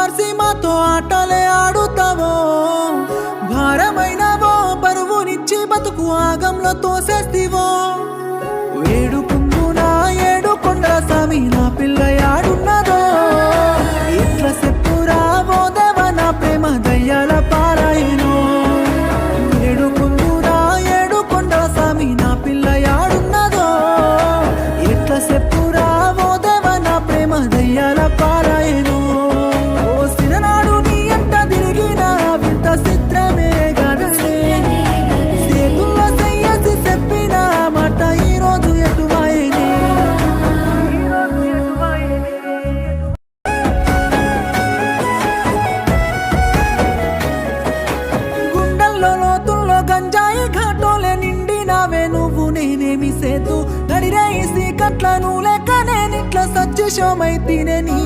మార్చి మాతో ఆటలే ఆడుతావో భారమైనవో పరువునిచ్చి బతుకు ఆగంలో తోసేస్తివో ఏడుకుందునా ఏడు కొండల సామి నా పిల్ల యాడున్నదో ఎట్లా చెప్పురా ఓదేవ నా ప్రేమ దయ్యాల పారాయణో ఏడుకుందునా ఏడు కొండల సామి నా పిల్ల యాడున్నదో ఎట్లా చెప్పురా ఓదేవ నా ప్రేమ దయ్యాల పారాయణో ఓ సిరనాడు నీ అంట తిరిగిన వింత చిత్రమే గదనే చేతుల్లో చెయ్యేసి చెప్పిన మాట ఈరోజు ఎటువాయనే గుండెల్లో లోతుల్లో గంజాయి ఘాటోలే నిండినావే నువ్వు నేనేమి సేతు నడిరేసి కట్ల నువ్వు లెక్క నేనిట్లా సజ్జ శోమైతేనే నీ